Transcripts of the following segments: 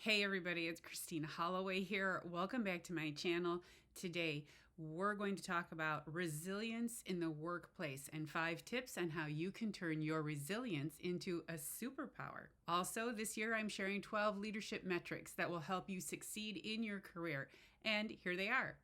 Hey everybody, it's Christina Holloway here. Welcome back to my channel. Today, we're going to talk about resilience in the workplace and 5 tips on how you can turn your resilience into a superpower. Also, this year I'm sharing 12 leadership metrics that will help you succeed in your career. And here they are.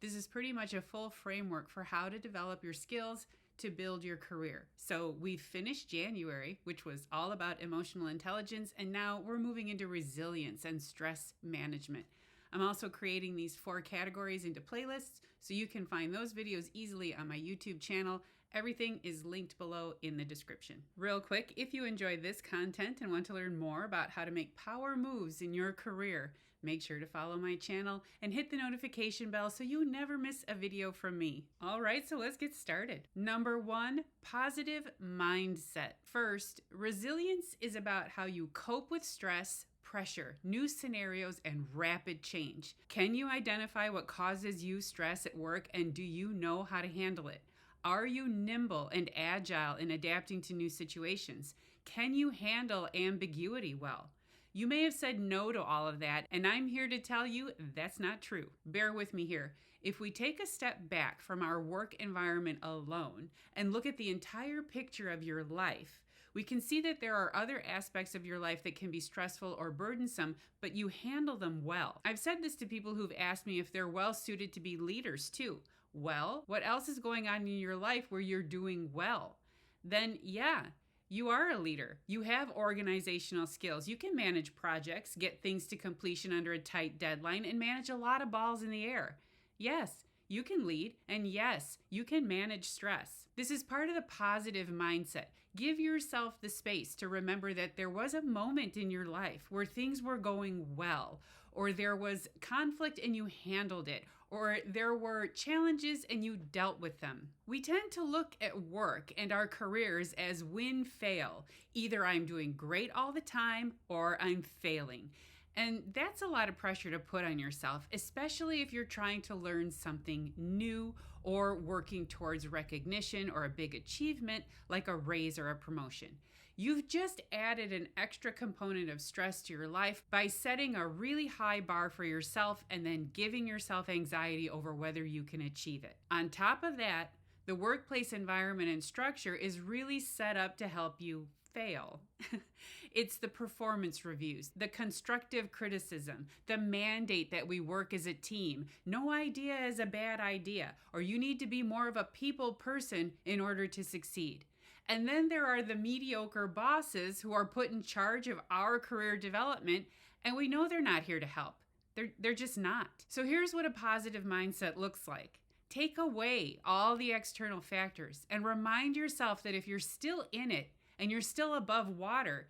This is pretty much a full framework for how to develop your skills to build your career. So we finished January, which was all about emotional intelligence, and now we're moving into resilience and stress management. I'm also creating these 4 categories into playlists, so you can find those videos easily on my YouTube channel. Everything is linked below in the description. Real quick, if you enjoy this content and want to learn more about how to make power moves in your career, make sure to follow my channel and hit the notification bell so you never miss a video from me. All right, so let's get started. Number 1, positive mindset. First, resilience is about how you cope with stress, pressure, new scenarios, and rapid change. Can you identify what causes you stress at work, and do you know how to handle it? Are you nimble and agile in adapting to new situations? Can you handle ambiguity well? You may have said no to all of that, and I'm here to tell you that's not true. Bear with me here. If we take a step back from our work environment alone and look at the entire picture of your life, we can see that there are other aspects of your life that can be stressful or burdensome, but you handle them well. I've said this to people who've asked me if they're well suited to be leaders too. Well, what else is going on in your life where you're doing well? Then yeah, you are a leader. You have organizational skills. You can manage projects, get things to completion under a tight deadline, and manage a lot of balls in the air. Yes, you can lead, and yes, you can manage stress. This is part of the positive mindset. Give yourself the space to remember that there was a moment in your life where things were going well, or there was conflict and you handled it, or there were challenges and you dealt with them. We tend to look at work and our careers as win-fail. Either I'm doing great all the time or I'm failing. And that's a lot of pressure to put on yourself, especially if you're trying to learn something new or working towards recognition or a big achievement like a raise or a promotion. You've just added an extra component of stress to your life by setting a really high bar for yourself and then giving yourself anxiety over whether you can achieve it. On top of that, the workplace environment and structure is really set up to help you fail. It's the performance reviews, the constructive criticism, the mandate that we work as a team. No idea is a bad idea, or you need to be more of a people person in order to succeed. And then there are the mediocre bosses who are put in charge of our career development, and we know they're not here to help. They're just not. So here's what a positive mindset looks like. Take away all the external factors and remind yourself that if you're still in it, and you're still above water,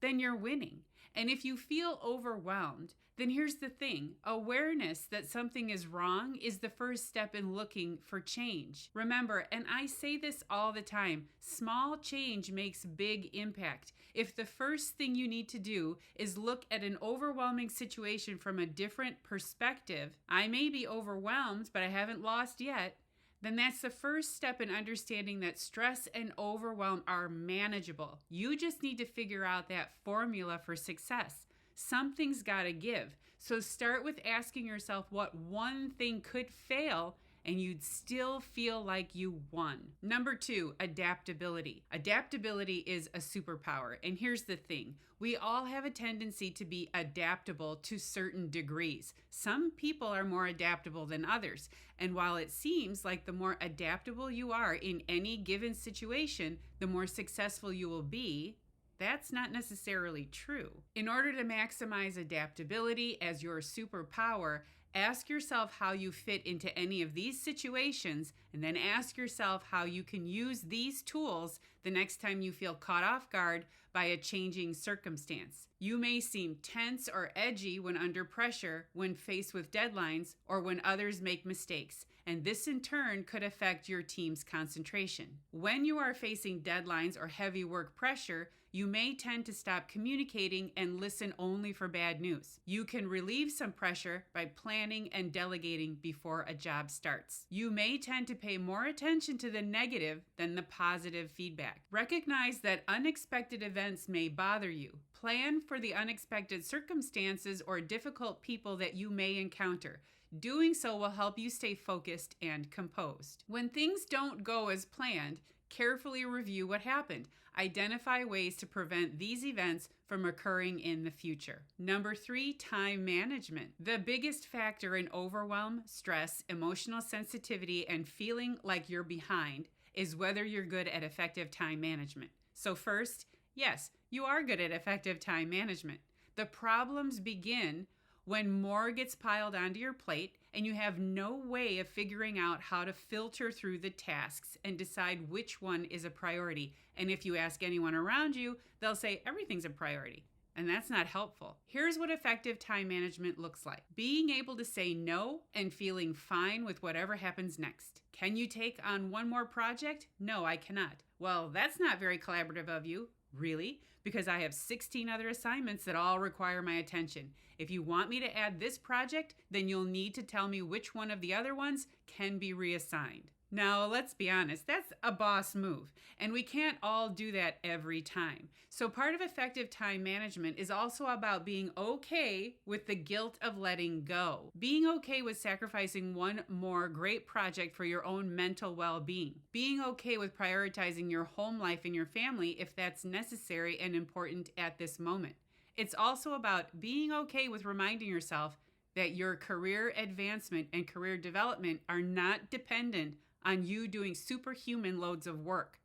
then you're winning. And if you feel overwhelmed, then here's the thing. Awareness that something is wrong is the first step in looking for change. Remember, and I say this all the time, small change makes big impact. If the first thing you need to do is look at an overwhelming situation from a different perspective, I may be overwhelmed, but I haven't lost yet, then that's the first step in understanding that stress and overwhelm are manageable. You just need to figure out that formula for success. Something's got to give. So start with asking yourself what one thing could fail and you'd still feel like you won. Number 2, adaptability. Adaptability is a superpower. And here's the thing. We all have a tendency to be adaptable to certain degrees. Some people are more adaptable than others. And while it seems like the more adaptable you are in any given situation, the more successful you will be, that's not necessarily true. In order to maximize adaptability as your superpower, ask yourself how you fit into any of these situations, and then ask yourself how you can use these tools the next time you feel caught off guard by a changing circumstance. You may seem tense or edgy when under pressure, when faced with deadlines, or when others make mistakes, and this in turn could affect your team's concentration. When you are facing deadlines or heavy work pressure, you may tend to stop communicating and listen only for bad news. You can relieve some pressure by planning and delegating before a job starts. You may tend to pay more attention to the negative than the positive feedback. Recognize that unexpected events may bother you. Plan for the unexpected circumstances or difficult people that you may encounter. Doing so will help you stay focused and composed. When things don't go as planned, carefully review what happened. Identify ways to prevent these events from occurring in the future. Number 3, time management. The biggest factor in overwhelm, stress, emotional sensitivity, and feeling like you're behind is whether you're good at effective time management. So first, yes, you are good at effective time management. The problems begin when more gets piled onto your plate and you have no way of figuring out how to filter through the tasks and decide which one is a priority. And if you ask anyone around you, they'll say everything's a priority. And that's not helpful. Here's what effective time management looks like. Being able to say no and feeling fine with whatever happens next. Can you take on one more project? No, I cannot. Well, that's not very collaborative of you. Really? Because I have 16 other assignments that all require my attention. If you want me to add this project, then you'll need to tell me which one of the other ones can be reassigned. Now, let's be honest, that's a boss move, and we can't all do that every time. So part of effective time management is also about being okay with the guilt of letting go. Being okay with sacrificing one more great project for your own mental well-being. Being okay with prioritizing your home life and your family if that's necessary and important at this moment. It's also about being okay with reminding yourself that your career advancement and career development are not dependent on you doing superhuman loads of work.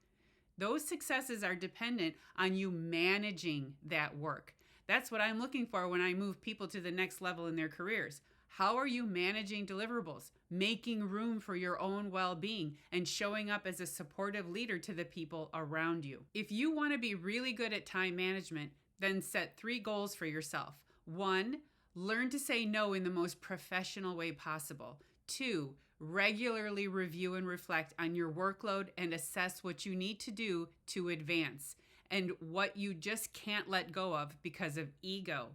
Those successes are dependent on you managing that work. That's what I'm looking for when I move people to the next level in their careers. How are you managing deliverables, making room for your own well-being, and showing up as a supportive leader to the people around you? If you want to be really good at time management, then set 3 goals for yourself. 1, learn to say no in the most professional way possible. 2, regularly review and reflect on your workload and assess what you need to do to advance and what you just can't let go of because of ego.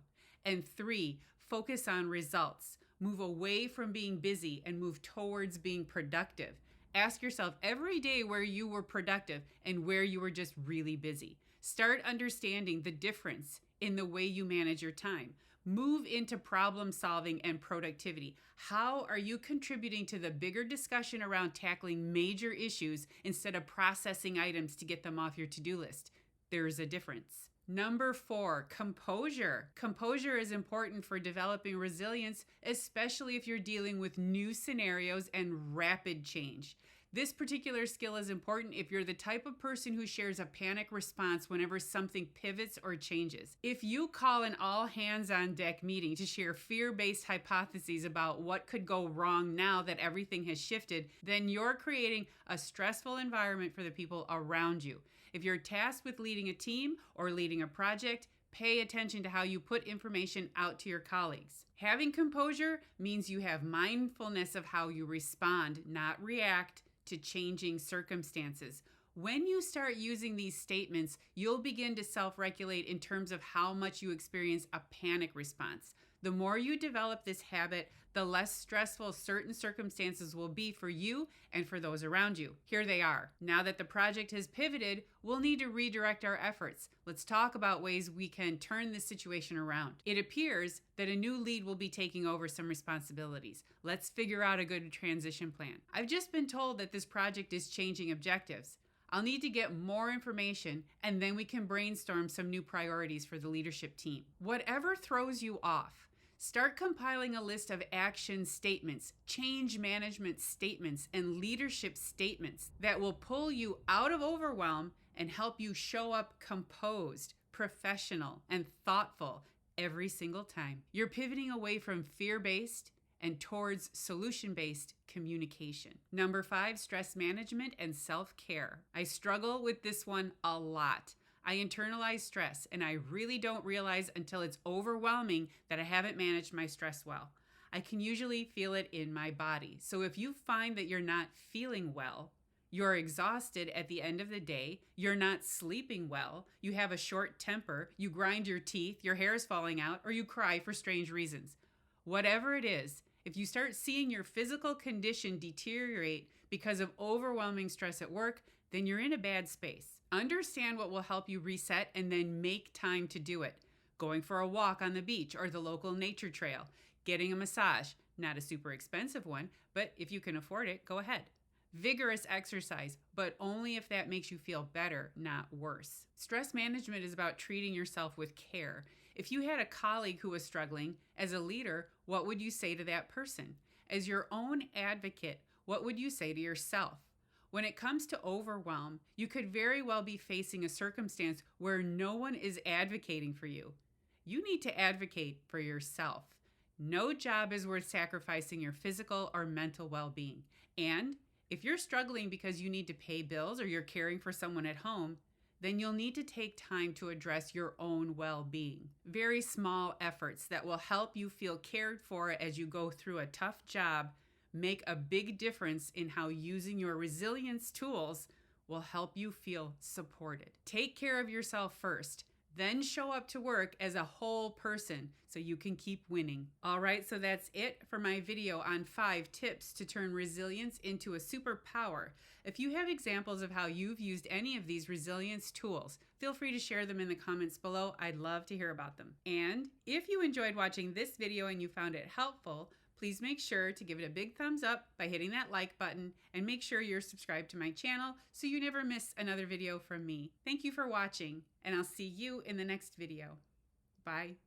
And 3, focus on results. Move away from being busy and move towards being productive. Ask yourself every day where you were productive and where you were just really busy. Start understanding the difference in the way you manage your time. Move into problem solving and productivity. How are you contributing to the bigger discussion around tackling major issues instead of processing items to get them off your to-do list? There's a difference. Number 4, composure. Composure is important for developing resilience, especially if you're dealing with new scenarios and rapid change. This particular skill is important if you're the type of person who shares a panic response whenever something pivots or changes. If you call an all-hands-on-deck meeting to share fear-based hypotheses about what could go wrong now that everything has shifted, then you're creating a stressful environment for the people around you. If you're tasked with leading a team or leading a project, pay attention to how you put information out to your colleagues. Having composure means you have mindfulness of how you respond, not react, to changing circumstances. When you start using these statements, you'll begin to self-regulate in terms of how much you experience a panic response. The more you develop this habit, the less stressful certain circumstances will be for you and for those around you. Here they are. Now that the project has pivoted, we'll need to redirect our efforts. Let's talk about ways we can turn this situation around. It appears that a new lead will be taking over some responsibilities. Let's figure out a good transition plan. I've just been told that this project is changing objectives. I'll need to get more information, and then we can brainstorm some new priorities for the leadership team. Whatever throws you off, start compiling a list of action statements, change management statements, and leadership statements that will pull you out of overwhelm and help you show up composed, professional, and thoughtful every single time. You're pivoting away from fear-based and towards solution-based communication. Number 5, stress management and self-care. I struggle with this one a lot. I internalize stress, and I really don't realize until it's overwhelming that I haven't managed my stress well. I can usually feel it in my body. So if you find that you're not feeling well, you're exhausted at the end of the day, you're not sleeping well, you have a short temper, you grind your teeth, your hair is falling out, or you cry for strange reasons. Whatever it is, if you start seeing your physical condition deteriorate because of overwhelming stress at work, then you're in a bad space. Understand what will help you reset and then make time to do it. going for a walk on the beach or the local nature trail, getting a massage, not a super expensive one, but if you can afford it, go ahead. Vigorous exercise, but only if that makes you feel better, not worse. Stress management is about treating yourself with care. If you had a colleague who was struggling, as a leader, what would you say to that person? As your own advocate, what would you say to yourself? When it comes to overwhelm, you could very well be facing a circumstance where no one is advocating for you. You need to advocate for yourself. No job is worth sacrificing your physical or mental well-being. And if you're struggling because you need to pay bills or you're caring for someone at home, then you'll need to take time to address your own well-being. Very small efforts that will help you feel cared for as you go through a tough job make a big difference in how using your resilience tools will help you feel supported. Take care of yourself first. Then show up to work as a whole person so you can keep winning. All right, so that's it for my video on 5 tips to turn resilience into a superpower. If you have examples of how you've used any of these resilience tools, feel free to share them in the comments below. I'd love to hear about them. And if you enjoyed watching this video and you found it helpful, please make sure to give it a big thumbs up by hitting that like button and make sure you're subscribed to my channel so you never miss another video from me. Thank you for watching, and I'll see you in the next video. Bye.